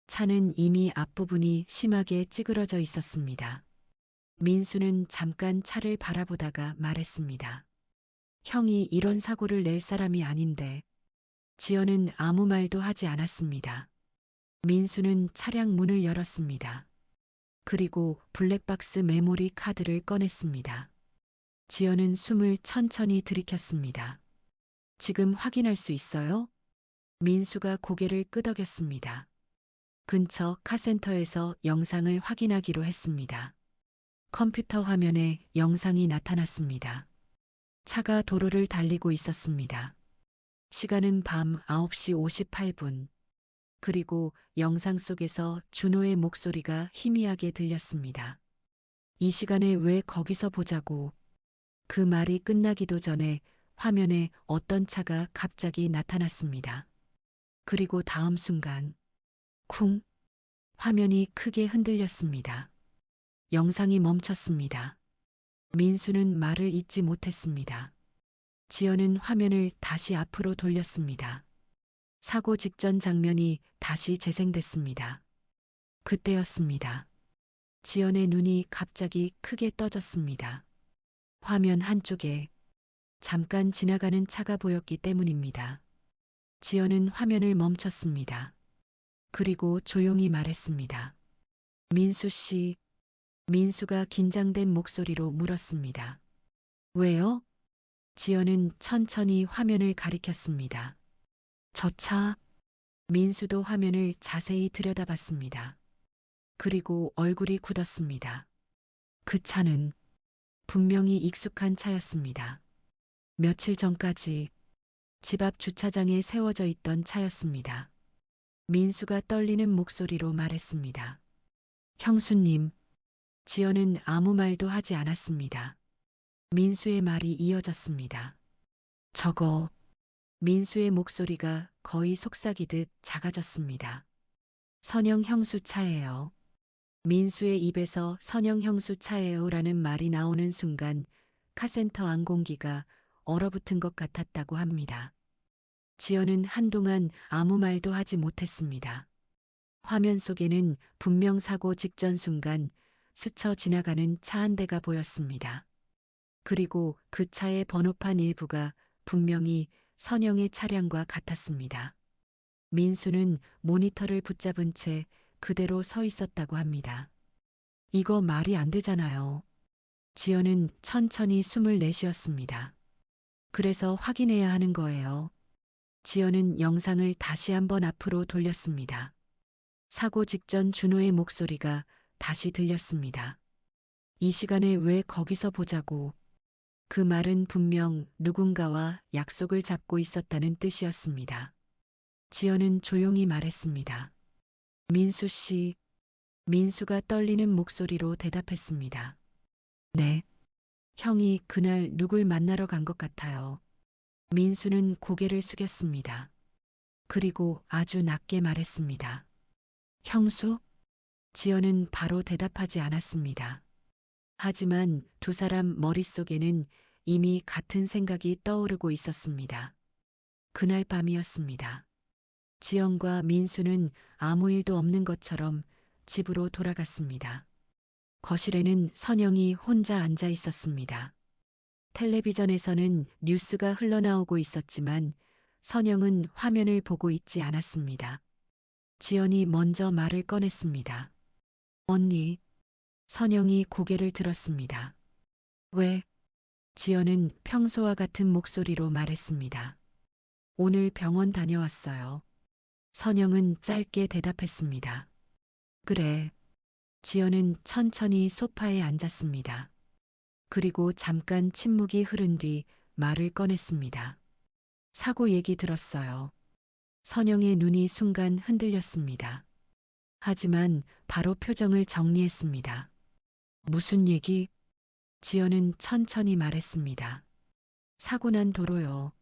차는 이미 앞부분이 심하게 찌그러져 있었습니다. 민수는 잠깐 차를 바라보다가 말했습니다. 형이 이런 사고를 낼 사람이 아닌데. 지연은 아무 말도 하지 않았습니다. 민수는 차량 문을 열었습니다. 그리고 블랙박스 메모리 카드를 꺼냈습니다. 지연은 숨을 천천히 들이켰습니다. 지금 확인할 수 있어요? 민수가 고개를 끄덕였습니다. 근처 카센터에서 영상을 확인하기로 했습니다. 컴퓨터 화면에 영상이 나타났습니다. 차가 도로를 달리고 있었습니다. 시간은 밤 9시 58분. 그리고 영상 속에서 준호의 목소리가 희미하게 들렸습니다. 이 시간에 왜 거기서 보자고. 그 말이 끝나기도 전에 화면에 어떤 차가 갑자기 나타났습니다. 그리고 다음 순간, 쿵! 화면이 크게 흔들렸습니다. 영상이 멈췄습니다. 민수는 말을 잇지 못했습니다. 지연은 화면을 다시 앞으로 돌렸습니다. 사고 직전 장면이 다시 재생됐습니다. 그때였습니다. 지연의 눈이 갑자기 크게 떠졌습니다. 화면 한쪽에 잠깐 지나가는 차가 보였기 때문입니다. 지연은 화면을 멈췄습니다. 그리고 조용히 말했습니다. 민수 씨. 민수가 긴장된 목소리로 물었습니다. 왜요? 지연은 천천히 화면을 가리켰습니다. 저 차. 민수도 화면을 자세히 들여다봤습니다. 그리고 얼굴이 굳었습니다. 그 차는 분명히 익숙한 차였습니다. 며칠 전까지 집 앞 주차장에 세워져 있던 차였습니다. 민수가 떨리는 목소리로 말했습니다. 형수님. 지연은 아무 말도 하지 않았습니다. 민수의 말이 이어졌습니다. 저거. 민수의 목소리가 거의 속삭이듯 작아졌습니다. 선영 형수 차예요. 민수의 입에서 선영 형수 차예요라는 말이 나오는 순간 카센터 안 공기가 얼어붙은 것 같았다고 합니다. 지연은 한동안 아무 말도 하지 못했습니다. 화면 속에는 분명 사고 직전 순간 스쳐 지나가는 차 한 대가 보였습니다. 그리고 그 차의 번호판 일부가 분명히 선영의 차량과 같았습니다. 민수는 모니터를 붙잡은 채 그대로 서 있었다고 합니다. 이거 말이 안 되잖아요. 지연은 천천히 숨을 내쉬었습니다. 그래서 확인해야 하는 거예요. 지연은 영상을 다시 한번 앞으로 돌렸습니다. 사고 직전 준호의 목소리가 다시 들렸습니다. 이 시간에 왜 거기서 보자고. 그 말은 분명 누군가와 약속을 잡고 있었다는 뜻이었습니다. 지연은 조용히 말했습니다. 민수 씨. 민수가 떨리는 목소리로 대답했습니다. 네. 형이 그날 누굴 만나러 간 것 같아요. 민수는 고개를 숙였습니다. 그리고 아주 낮게 말했습니다. 형수? 지연은 바로 대답하지 않았습니다. 하지만 두 사람 머릿속에는 이미 같은 생각이 떠오르고 있었습니다. 그날 밤이었습니다. 지연과 민수는 아무 일도 없는 것처럼 집으로 돌아갔습니다. 거실에는 선영이 혼자 앉아 있었습니다. 텔레비전에서는 뉴스가 흘러나오고 있었지만 선영은 화면을 보고 있지 않았습니다. 지연이 먼저 말을 꺼냈습니다. 언니. 선영이 고개를 들었습니다. 왜? 지연은 평소와 같은 목소리로 말했습니다. 오늘 병원 다녀왔어요. 선영은 짧게 대답했습니다. 그래. 지연은 천천히 소파에 앉았습니다. 그리고 잠깐 침묵이 흐른 뒤 말을 꺼냈습니다. 사고 얘기 들었어요. 선영의 눈이 순간 흔들렸습니다. 하지만 바로 표정을 정리했습니다. 무슨 얘기? 지연은 천천히 말했습니다. 사고 난 도로요.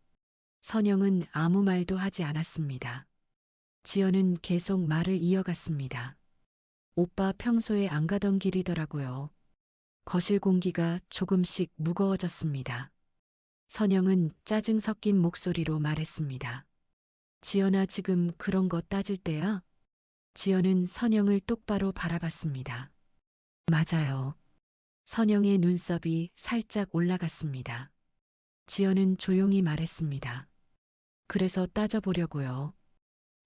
선영은 아무 말도 하지 않았습니다. 지연은 계속 말을 이어갔습니다. 오빠 평소에 안 가던 길이더라고요. 거실 공기가 조금씩 무거워졌습니다. 선영은 짜증 섞인 목소리로 말했습니다. 지연아, 지금 그런 거 따질 때야? 지연은 선영을 똑바로 바라봤습니다. 맞아요. 선영의 눈썹이 살짝 올라갔습니다. 지연은 조용히 말했습니다. 그래서 따져보려고요.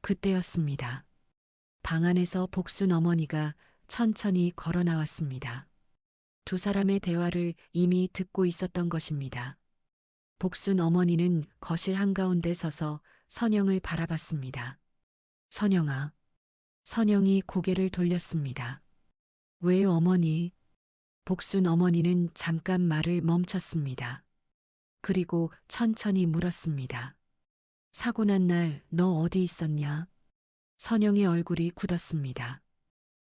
그때였습니다. 방 안에서 복순 어머니가 천천히 걸어 나왔습니다. 두 사람의 대화를 이미 듣고 있었던 것입니다. 복순 어머니는 거실 한가운데 서서 선영을 바라봤습니다. 선영아. 선영이 고개를 돌렸습니다. 왜요, 어머니? 복순 어머니는 잠깐 말을 멈췄습니다. 그리고 천천히 물었습니다. 사고 난 날 너 어디 있었냐? 선영의 얼굴이 굳었습니다.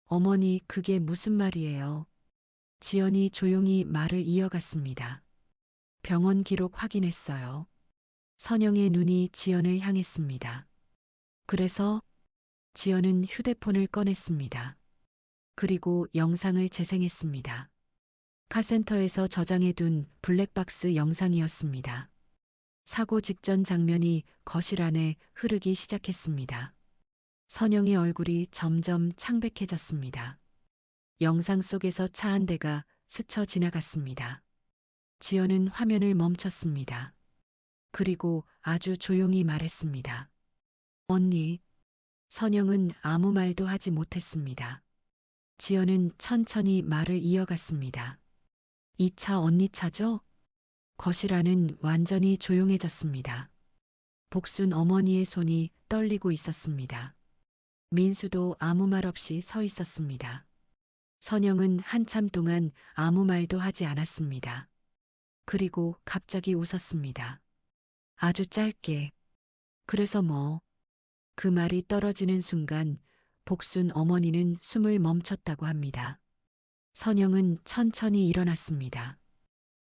어머니, 그게 무슨 말이에요? 지연이 조용히 말을 이어갔습니다. 병원 기록 확인했어요. 선영의 눈이 지연을 향했습니다. 그래서 지연은 휴대폰을 꺼냈습니다. 그리고 영상을 재생했습니다. 카센터에서 저장해둔 블랙박스 영상이었습니다. 사고 직전 장면이 거실 안에 흐르기 시작했습니다. 선영의 얼굴이 점점 창백해졌습니다. 영상 속에서 차 한 대가 스쳐 지나갔습니다. 지연은 화면을 멈췄습니다. 그리고 아주 조용히 말했습니다. 언니. 선영은 아무 말도 하지 못했습니다. 지연은 천천히 말을 이어갔습니다. 이 차 언니 차죠? 거실 안은 완전히 조용해졌습니다. 복순 어머니의 손이 떨리고 있었습니다. 민수도 아무 말 없이 서 있었습니다. 선영은 한참 동안 아무 말도 하지 않았습니다. 그리고 갑자기 웃었습니다. 아주 짧게. 그래서 뭐? 그 말이 떨어지는 순간 복순 어머니는 숨을 멈췄다고 합니다. 선영은 천천히 일어났습니다.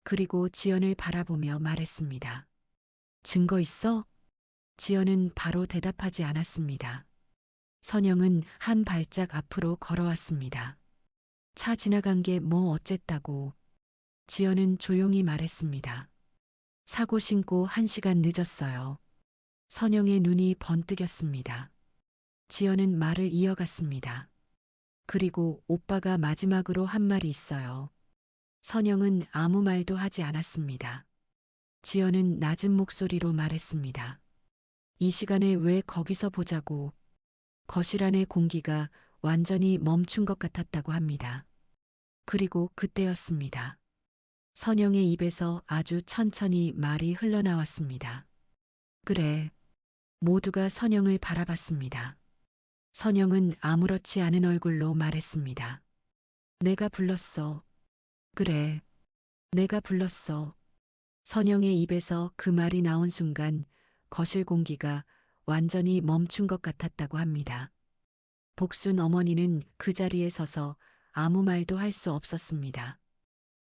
그리고 지연을 바라보며 말했습니다. 증거 있어? 지연은 바로 대답하지 않았습니다. 선영은 한 발짝 앞으로 걸어왔습니다. 차 지나간 게 뭐 어쨌다고. 지연은 조용히 말했습니다. 사고 신고 1시간 늦었어요. 선영의 눈이 번뜩였습니다. 지연은 말을 이어갔습니다. 그리고 오빠가 마지막으로 한 말이 있어요. 선영은 아무 말도 하지 않았습니다. 지연은 낮은 목소리로 말했습니다. 이 시간에 왜 거기서 보자고. 거실 안의 공기가 완전히 멈춘 것 같았다고 합니다. 그리고 그때였습니다. 선영의 입에서 아주 천천히 말이 흘러나왔습니다. 그래. 모두가 선영을 바라봤습니다. 선영은 아무렇지 않은 얼굴로 말했습니다. 내가 불렀어. 그래. 내가 불렀어. 선영의 입에서 그 말이 나온 순간 거실 공기가 완전히 멈춘 것 같았다고 합니다. 복순 어머니는 그 자리에 서서 아무 말도 할 수 없었습니다.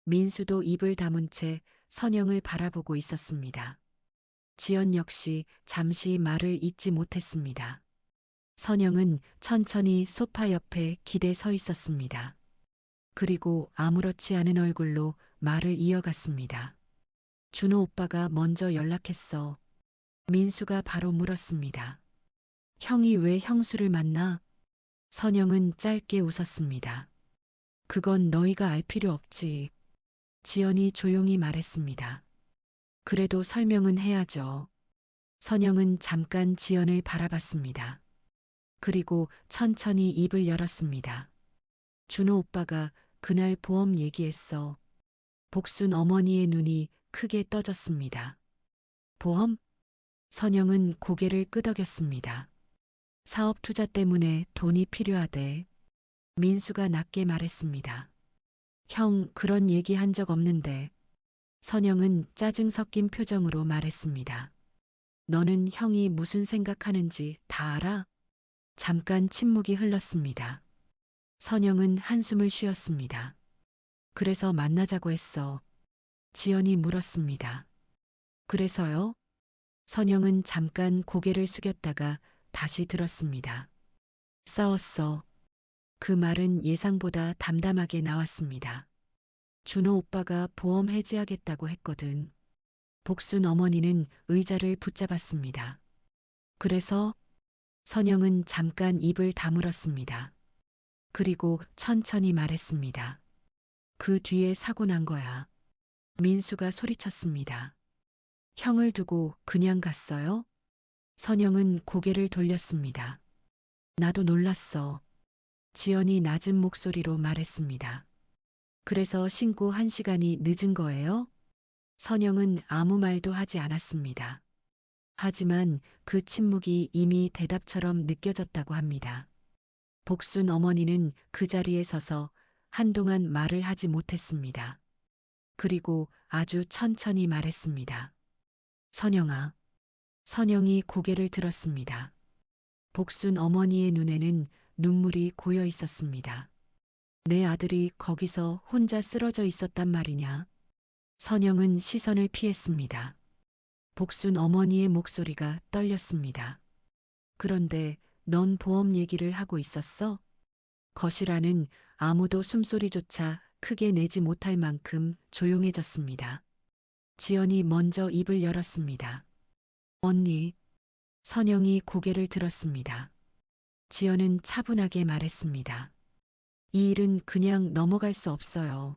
민수도 입을 다문 채 선영을 바라보고 있었습니다. 지연 역시 잠시 말을 잇지 못했습니다. 선영은 천천히 소파 옆에 기대 서 있었습니다. 그리고 아무렇지 않은 얼굴로 말을 이어갔습니다. 준호 오빠가 먼저 연락했어. 민수가 바로 물었습니다. 형이 왜 형수를 만나? 선영은 짧게 웃었습니다. 그건 너희가 알 필요 없지. 지연이 조용히 말했습니다. 그래도 설명은 해야죠. 선영은 잠깐 지연을 바라봤습니다. 그리고 천천히 입을 열었습니다. 준호 오빠가 그날 보험 얘기했어. 복순 어머니의 눈이 크게 떠졌습니다. 보험? 선영은 고개를 끄덕였습니다. 사업 투자 때문에 돈이 필요하대. 민수가 낮게 말했습니다. 형, 그런 얘기 한 적 없는데. 선영은 짜증 섞인 표정으로 말했습니다. 너는 형이 무슨 생각하는지 다 알아? 잠깐 침묵이 흘렀습니다. 선영은 한숨을 쉬었습니다. 그래서 만나자고 했어. 지연이 물었습니다. 그래서요? 선영은 잠깐 고개를 숙였다가 다시 들었습니다. 싸웠어. 그 말은 예상보다 담담하게 나왔습니다. 준호 오빠가 보험 해지하겠다고 했거든. 복순 어머니는 의자를 붙잡았습니다. 그래서 선영은 잠깐 입을 다물었습니다. 그리고 천천히 말했습니다. 그 뒤에 사고 난 거야. 민수가 소리쳤습니다. 형을 두고 그냥 갔어요? 선영은 고개를 돌렸습니다. 나도 놀랐어. 지연이 낮은 목소리로 말했습니다. 그래서 신고 1시간이 늦은 거예요? 선영은 아무 말도 하지 않았습니다. 하지만 그 침묵이 이미 대답처럼 느껴졌다고 합니다. 복순 어머니는 그 자리에 서서 한동안 말을 하지 못했습니다. 그리고 아주 천천히 말했습니다. 선영아. 선영이 고개를 들었습니다. 복순 어머니의 눈에는 눈물이 고여 있었습니다. 내 아들이 거기서 혼자 쓰러져 있었단 말이냐? 선영은 시선을 피했습니다. 복순 어머니의 목소리가 떨렸습니다. 그런데 넌 보험 얘기를 하고 있었어? 거실 안은 아무도 숨소리조차 크게 내지 못할 만큼 조용해졌습니다. 지연이 먼저 입을 열었습니다. 언니. 선영이 고개를 들었습니다. 지연은 차분하게 말했습니다. 이 일은 그냥 넘어갈 수 없어요.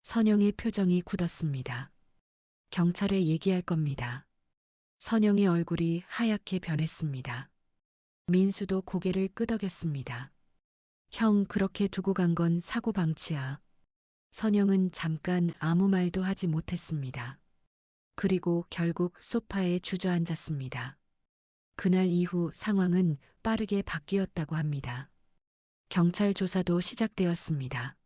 선영의 표정이 굳었습니다. 경찰에 얘기할 겁니다. 선영의 얼굴이 하얗게 변했습니다. 민수도 고개를 끄덕였습니다. 형, 그렇게 두고 간 건 사고 방치야. 선영은 잠깐 아무 말도 하지 못했습니다. 그리고 결국 소파에 주저앉았습니다. 그날 이후 상황은 빠르게 바뀌었다고 합니다. 경찰 조사도 시작되었습니다.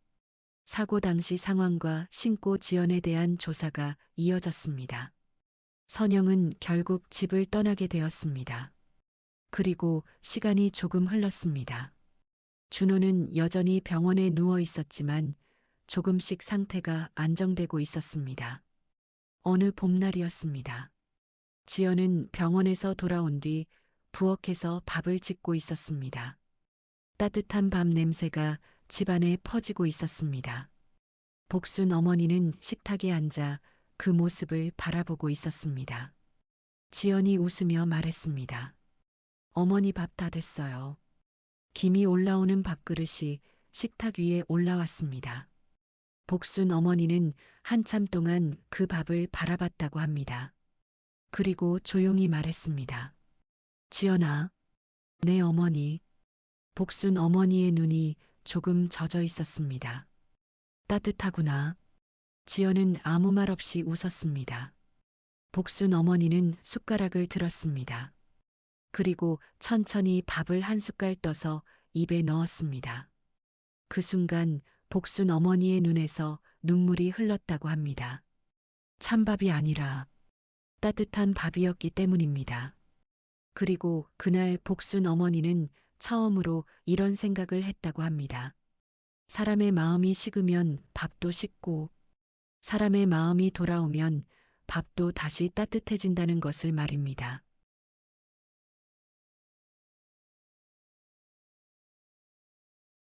사고 당시 상황과 신고 지연에 대한 조사가 이어졌습니다. 선영은 결국 집을 떠나게 되었습니다. 그리고 시간이 조금 흘렀습니다. 준호는 여전히 병원에 누워 있었지만 조금씩 상태가 안정되고 있었습니다. 어느 봄날이었습니다. 지연은 병원에서 돌아온 뒤 부엌에서 밥을 짓고 있었습니다. 따뜻한 밥 냄새가 집안에 퍼지고 있었습니다. 복순 어머니는 식탁에 앉아 그 모습을 바라보고 있었습니다. 지연이 웃으며 말했습니다. 어머니 밥 다 됐어요. 김이 올라오는 밥그릇이 식탁 위에 올라왔습니다. 복순 어머니는 한참 동안 그 밥을 바라봤다고 합니다. 그리고 조용히 말했습니다. 지연아, 내 어머니. 복순 어머니의 눈이 조금 젖어 있었습니다. 따뜻하구나. 지연은 아무 말 없이 웃었습니다. 복순 어머니는 숟가락을 들었습니다. 그리고 천천히 밥을 한 숟갈 떠서 입에 넣었습니다. 그 순간 복순 어머니의 눈에서 눈물이 흘렀다고 합니다. 찬밥이 아니라 따뜻한 밥이었기 때문입니다. 그리고 그날 복순 어머니는 처음으로 이런 생각을 했다고 합니다. 사람의 마음이 식으면 밥도 식고, 사람의 마음이 돌아오면 밥도 다시 따뜻해진다는 것을 말입니다.